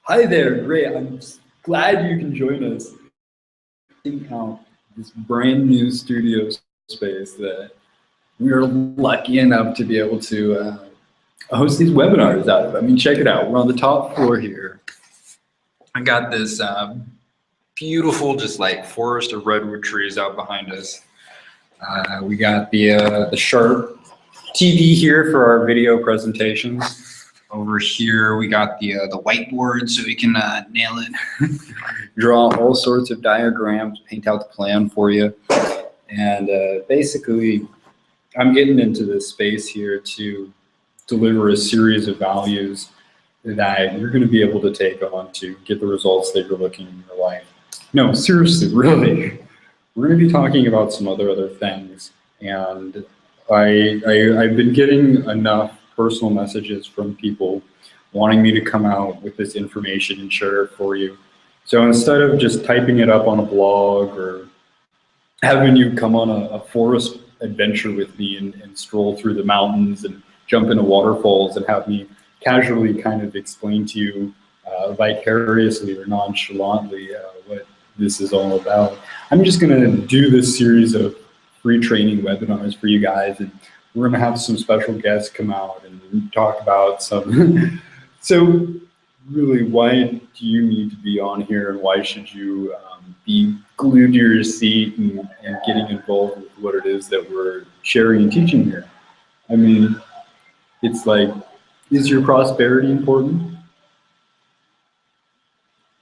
Hi there, great. I'm glad you can join us. Out this brand new studio space that we are lucky enough to be able to host these webinars out of. I mean, check it out. We're on the top floor here. I got this beautiful, just like forest of redwood trees out behind us. We got the Sharp TV here for our video presentations. Over here, we got the whiteboard so we can nail it, draw all sorts of diagrams, paint out the plan for you. And basically, I'm getting into this space here to deliver a series of values that you're going to be able to take on to get the results that you're looking in your life. No, seriously, really. We're going to be talking about some other things. And I've been getting enough personal messages from people wanting me to come out with this information and share it for you. So instead of just typing it up on a blog or having you come on a forest adventure with me and stroll through the mountains and jump into waterfalls and have me casually kind of explain to you vicariously or nonchalantly what this is all about, I'm just going to do this series of free training webinars for you guys, and we're going to have some special guests come out and talk about some. So really, why do you need to be on here, and why should you be glued to your seat and getting involved with what it is that we're sharing and teaching here? I mean, it's like, is your prosperity important?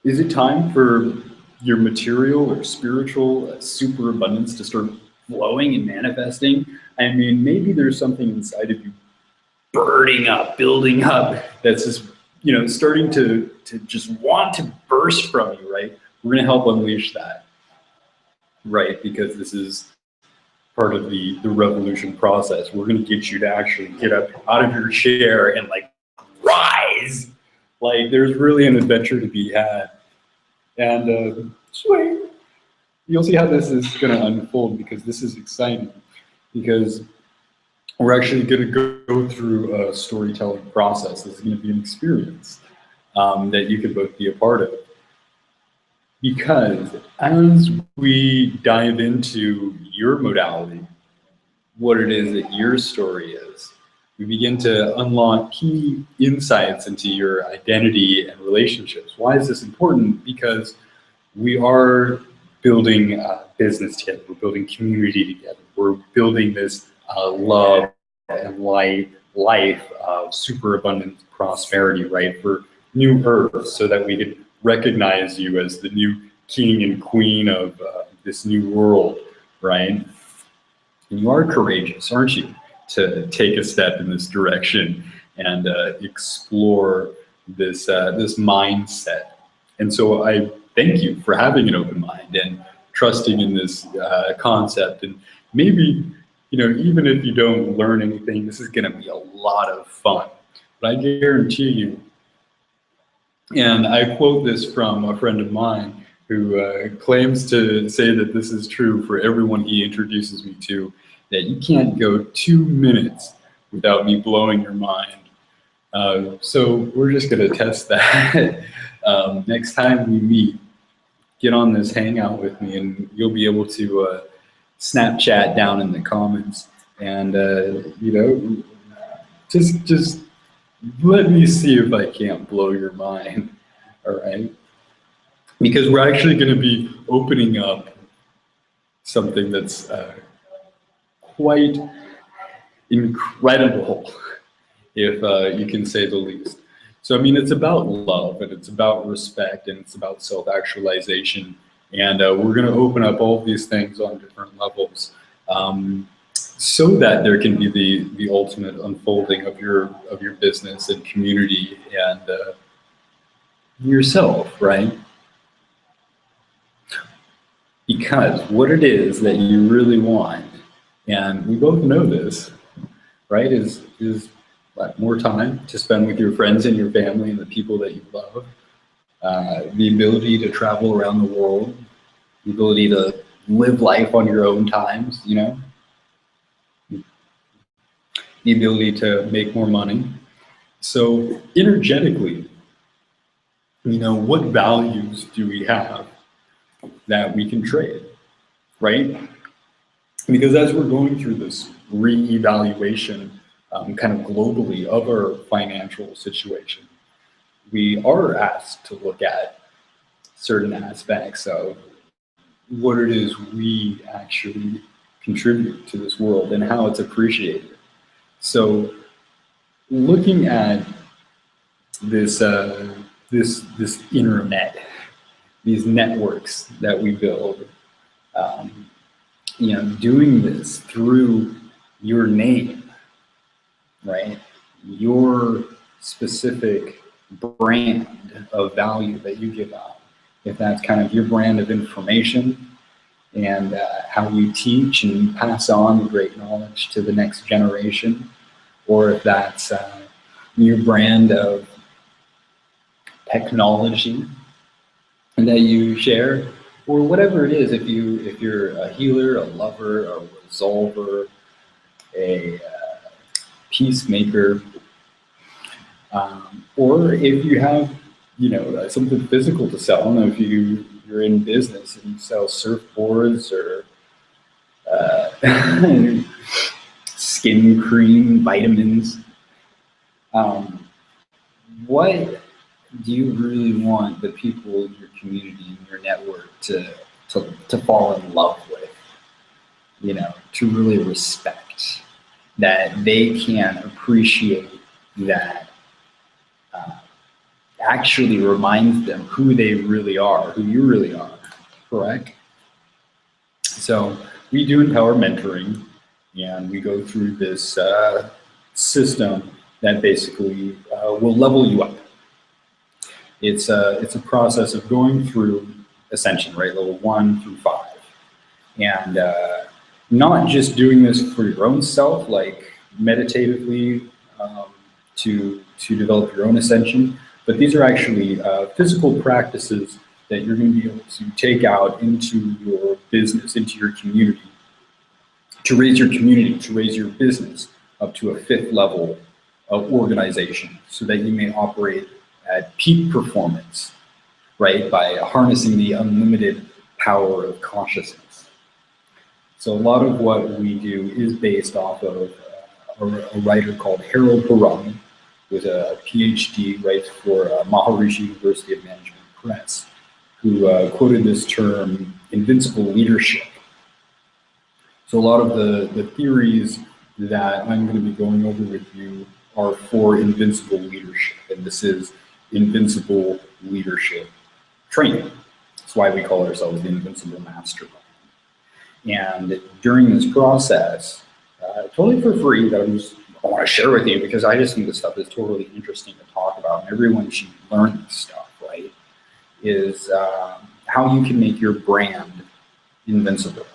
Is it time for your material or spiritual superabundance to start flowing and manifesting? I mean, maybe there's something inside of you burning up, building up, that's just, starting to just want to burst from you, right? We're going to help unleash that, right? Because this is part of the revolution process. We're going to get you to actually get up out of your chair and like rise. Like there's really an adventure to be had. And you'll see how this is going to unfold, because this is exciting, because we're actually going to go through a storytelling process. This is going to be an experience that you can both be a part of. Because as we dive into your modality, what it is that your story is, we begin to unlock key insights into your identity and relationships. Why is this important? Because we are building business together, we're building community together, we're building this love and life of superabundant prosperity, right, for New Earth, so that we can recognize you as the new king and queen of this new world, right? And you are courageous, aren't you, to take a step in this direction and explore this mindset. And so I thank you for having an open mind and trusting in this concept. And maybe, even if you don't learn anything, this is going to be a lot of fun. But I guarantee you, and I quote this from a friend of mine who claims to say that this is true for everyone he introduces me to, that you can't go 2 minutes without me blowing your mind. So we're just going to test that. Next time we meet, get on this hangout with me, and you'll be able to Snapchat down in the comments, and just let me see if I can't blow your mind. All right, because we're actually going to be opening up something that's quite incredible, if you can say the least. So I mean, it's about love, and it's about respect, and it's about self-actualization. And we're going to open up all of these things on different levels, so that there can be the ultimate unfolding of your business and community and yourself, right? Because what it is that you really want, and we both know this, right, is more time to spend with your friends and your family and the people that you love, the ability to travel around the world, the ability to live life on your own times, the ability to make more money. So energetically, what values do we have that we can trade, right? Because as we're going through this reevaluation kind of globally of our financial situation, we are asked to look at certain aspects of what it is we actually contribute to this world and how it's appreciated. So looking at this this internet, these networks that we build, doing this through your name, right? Your specific brand of value that you give out. If that's kind of your brand of information and how you teach and pass on great knowledge to the next generation, or if that's your brand of technology that you share, or whatever it is, if you're a healer, a lover, a resolver, a peacemaker, or if you have something physical to sell. I don't know if you're in business and you sell surfboards or skin cream, vitamins. What do you really want the people in your community, in your network, to fall in love with? To really respect, that they can appreciate, that actually reminds them who they really are, who you really are, correct? So we do empower mentoring, and we go through this system that basically will level you up. It's a process of going through ascension, right? Level 1 through 5. And not just doing this for your own self, like meditatively to develop your own ascension, but these are actually physical practices that you're going to be able to take out into your business, into your community, to raise your community, to raise your business up to a 5th level of organization, so that you may operate at peak performance, right, by harnessing the unlimited power of consciousness. So a lot of what we do is based off of a writer called Harold Barong, who's a PhD, writes for Maharishi University of Management Press, who quoted this term, Invincible Leadership. So a lot of the theories that I'm going to be going over with you are for invincible leadership, and this is invincible leadership training. That's why we call ourselves the Invincible Mastermind. And during this process, totally for free, that I want to share with you, because I just think this stuff is totally interesting to talk about, and everyone should learn this stuff, right? Is how you can make your brand invincible.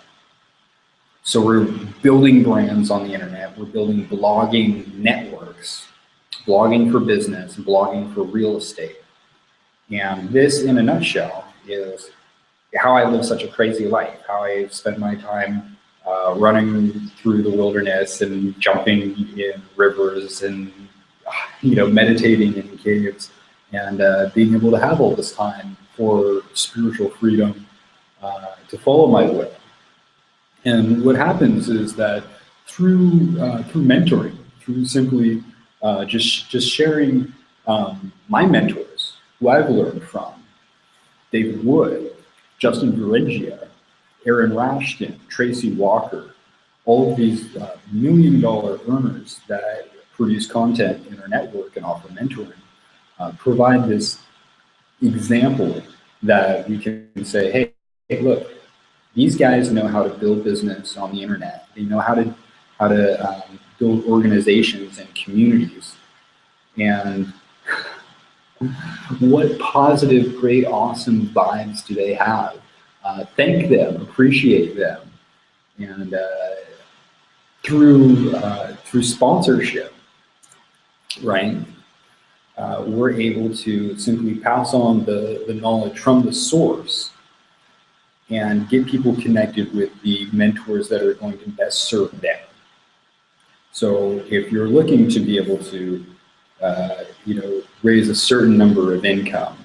So we're building brands on the internet. We're building blogging networks, blogging for business, blogging for real estate. And this, in a nutshell, is how I live such a crazy life, how I spend my time running through the wilderness and jumping in rivers and meditating in caves, and being able to have all this time for spiritual freedom to follow my will. And what happens is that through mentoring, through simply just sharing my mentors, who I've learned from, David Wood, Justin Varengia, Aaron Rashkin, Tracy Walker, all of these $1 million earners that produce content in our network and offer mentoring, provide this example that we can say, hey, look, these guys know how to build business on the internet. They know how to build organizations and communities. And what positive, great, awesome vibes do they have? Thank them, appreciate them, and through sponsorship, right? We're able to simply pass on the knowledge from the source and get people connected with the mentors that are going to best serve them. So if you're looking to be able to, raise a certain number of income,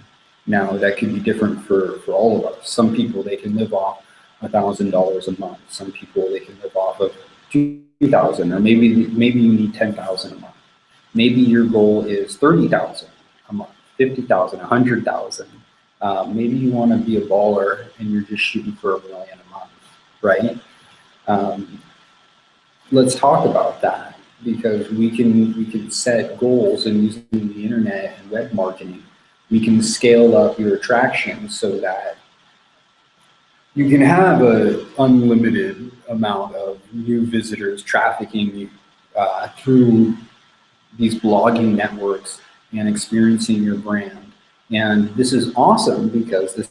Now, that could be different for all of us. Some people, they can live off $1,000 a month. Some people, they can live off of 2,000, or maybe you need 10,000 a month. Maybe your goal is 30,000 a month, 50,000, 100,000. Maybe you want to be a baller and you're just shooting for $1 million a month, right? Let's talk about that, because we can set goals, and using the internet and web marketing, we can scale up your attraction so that you can have an unlimited amount of new visitors trafficking through these blogging networks and experiencing your brand. And this is awesome, because this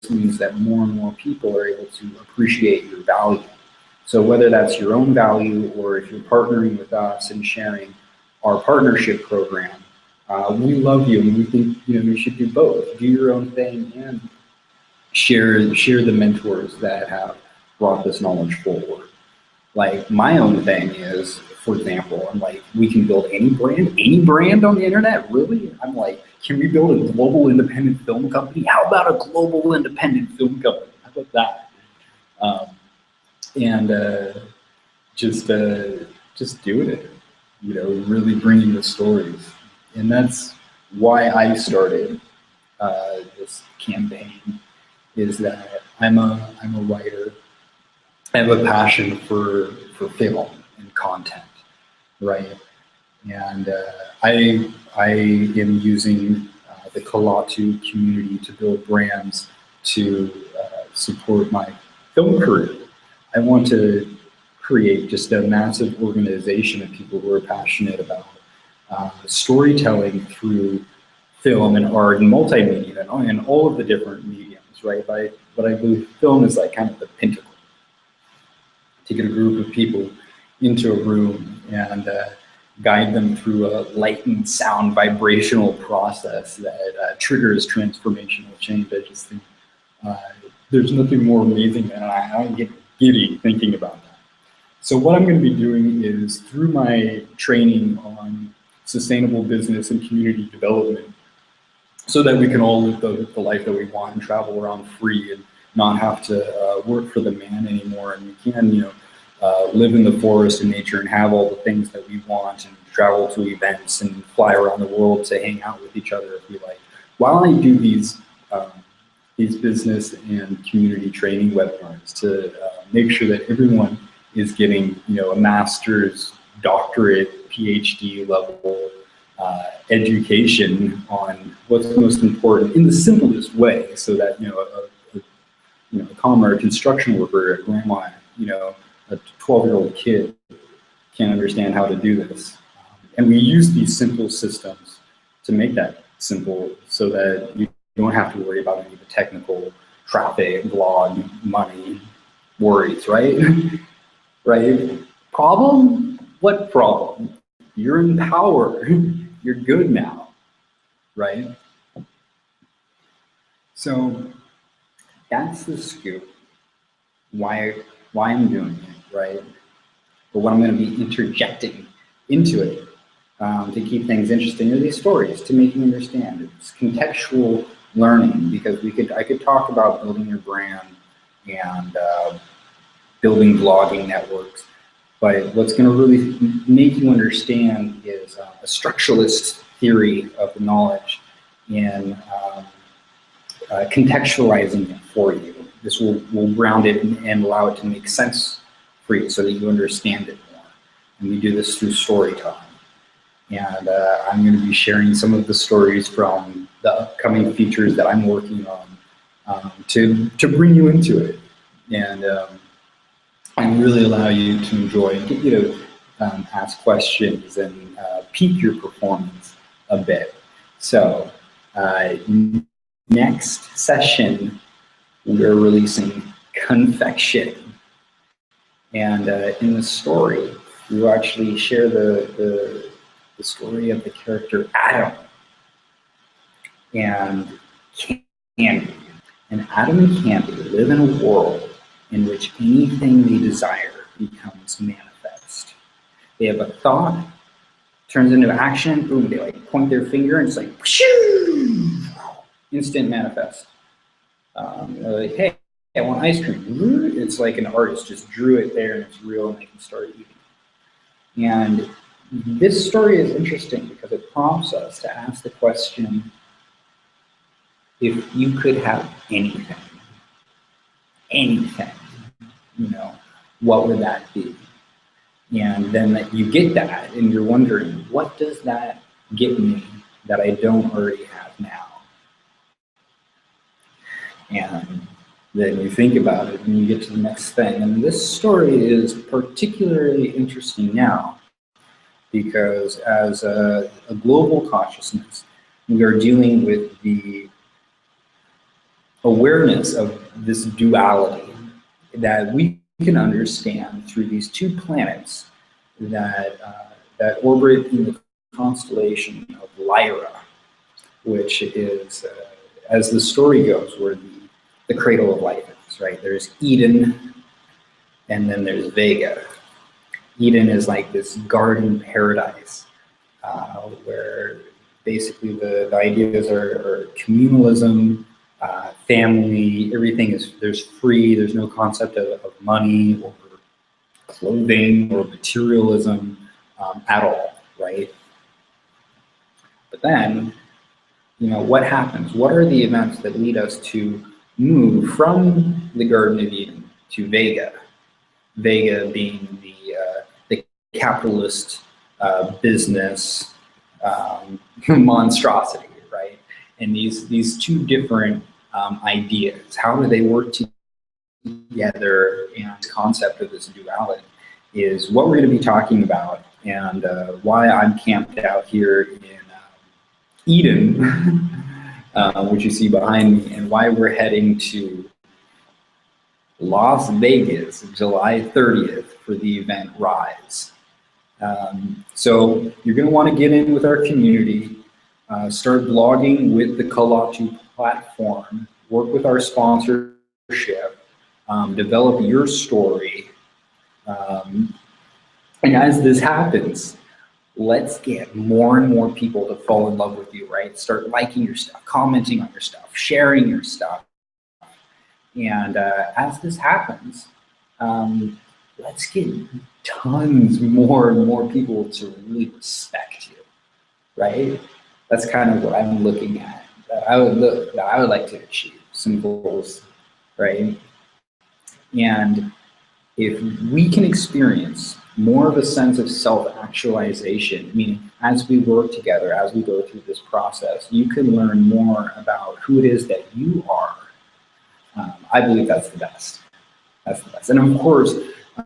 means that more and more people are able to appreciate your value. So whether that's your own value, or if you're partnering with us and sharing our partnership program, we love you, and we think you should do both. Do your own thing and share the mentors that have brought this knowledge forward. Like, my own thing is, for example, I'm like, we can build any brand on the internet, really? I'm like, can we build a global independent film company? How about a global independent film company? How about that? Just doing it, really bringing the stories. And that's why I started this campaign, is that I'm a writer. I have a passion for film and content, right? And I am using the Kalatu community to build brands to support my film career. I want to create just a massive organization of people who are passionate about storytelling through film and art and multimedia and all of the different mediums, right? But I believe film is like kind of the pinnacle. To get a group of people into a room and guide them through a light and sound vibrational process that triggers transformational change. I just think there's nothing more amazing than I get giddy thinking about that. So what I'm going to be doing is, through my training on sustainable business and community development, so that we can all live the life that we want and travel around free and not have to work for the man anymore, and we can, live in the forest and nature and have all the things that we want, and travel to events and fly around the world to hang out with each other if we like. While I do these business and community training webinars to make sure that everyone is getting, a master's, doctorate, PhD level education on what's most important in the simplest way, so that a commoner, a construction worker, a grandma, a 12-year-old kid can understand how to do this. And we use these simple systems to make that simple, so that you don't have to worry about any of the technical traffic, blog, money worries, right? Right? Problem? What problem? You're in power. You're good now, right? So that's the scoop. Why I'm doing it, right? But what I'm going to be interjecting into it to keep things interesting are these stories, to make you understand. It's contextual learning, because I could talk about building your brand and building blogging networks, but what's going to really make you understand is a structuralist theory of the knowledge, and contextualizing it for you. This will ground it and allow it to make sense for you, so that you understand it more. And we do this through storytelling. And I'm going to be sharing some of the stories from the upcoming features that I'm working on to bring you into it, and really allow you to enjoy and get you to ask questions and peak your performance a bit. So next session, we're releasing Confection. And in the story, we actually share the story of the character Adam and Candy. And Adam and Candy live in a world in which anything they desire becomes manifest. They have a thought, turns into action, boom, they like point their finger and it's like, shoo! instant manifest. Like, hey, I want ice cream. It's like an artist just drew it there and it's real and they can start eating. And this story is interesting because it prompts us to ask the question, if you could have anything, you know, what would that be? And then that you get that and you're wondering, what does that get me that I don't already have now? And then you think about it and you get to the next thing. And this story is particularly interesting now because as a global consciousness, we are dealing with the awareness of this duality that we can understand through these two planets that, that orbit in the constellation of Lyra, which is, as the story goes, where the cradle of life is, right? There's Eden, and then there's Vega. Eden is like this garden paradise where basically the ideas are communalism, family, everything is, there's free, there's no concept of money or clothing or materialism at all, right? But then, you know, what happens? What are the events that lead us to move from the Garden of Eden to Vega? Vega being the capitalist business monstrosity, right? And these two different ideas, how do they work together? And the concept of this duality is what we're going to be talking about, and why I'm camped out here in Eden, which you see behind me, and why we're heading to Las Vegas, July 30th, for the event Rise. So you're going to want to get in with our community, start blogging with the Kalatu platform, work with our sponsorship, develop your story. And as this happens, let's get more and more people to fall in love with you, right? Start liking your stuff, commenting on your stuff, sharing your stuff. And as this happens, let's get tons more and more people to really respect you, right? That's kind of what I'm looking at. That I would like to achieve some goals, right? And if we can experience more of a sense of self-actualization, meaning as we work together, as we go through this process, you can learn more about who it is that you are. I believe that's the best. That's the best. And of course,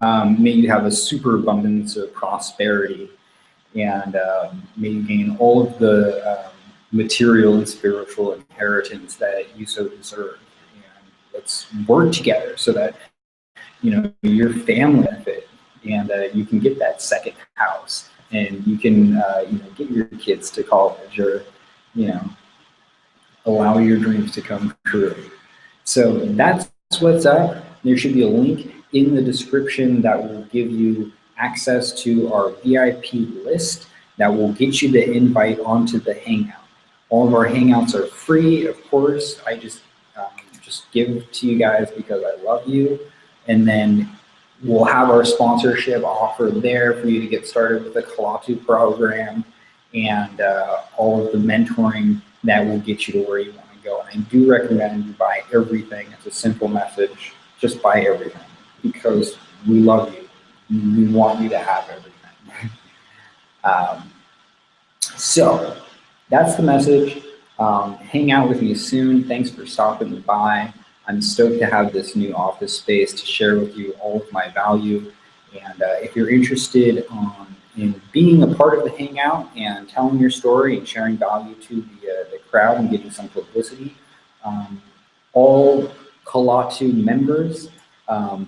may you have a super abundance of prosperity, and may you gain all of the material and spiritual inheritance that you so deserve. And let's work together so that, you know, your family benefit, and you can get that second house, and you can you know, get your kids to college, or, you know, allow your dreams to come true. So that's what's up. There should be a link in the description that will give you access to our VIP list that will get you the invite onto the Hangout. All of our Hangouts are free, of course. I just give to you guys because I love you. And then we'll have our sponsorship offer there for you to get started with the Kalatu program, and all of the mentoring that will get you to where you want to go. And I do recommend you buy everything. It's a simple message. Just buy everything because we love you. We want you to have everything. So that's the message. Hang out with me soon. Thanks for stopping by. I'm stoked to have this new office space to share with you all of my value. And if you're interested in being a part of the Hangout and telling your story and sharing value to the crowd and getting some publicity, all Kalatu members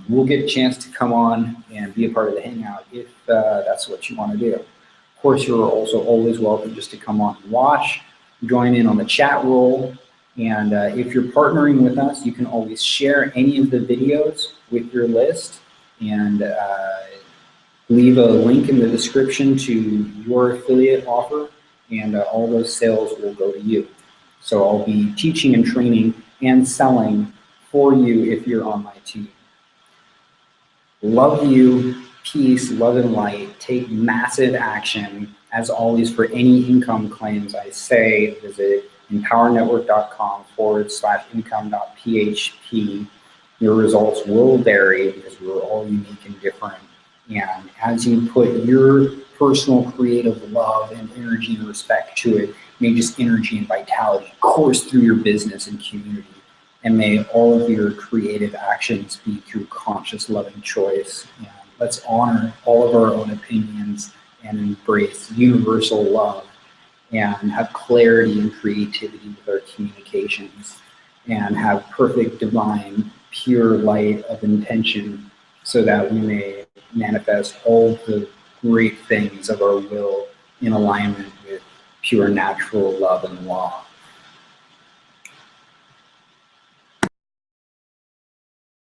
will get a chance to come on and be a part of the Hangout if that's what you want to do. Of course, you're also always welcome just to come on and watch, join in on the chat roll. And if you're partnering with us, you can always share any of the videos with your list, and leave a link in the description to your affiliate offer, and all those sales will go to you. So I'll be teaching and training and selling for you if you're on my team. Love you, peace, love and light. Take massive action. As always, for any income claims I say, visit empowernetwork.com/income.php. Your results will vary because we're all unique and different. And as you put your personal creative love and energy and respect to it, may just energy and vitality course through your business and community. And may all of your creative actions be through conscious, loving choice. And let's honor all of our own opinions and embrace universal love and have clarity and creativity with our communications and have perfect, divine, pure light of intention so that we may manifest all the great things of our will in alignment with pure natural love and law.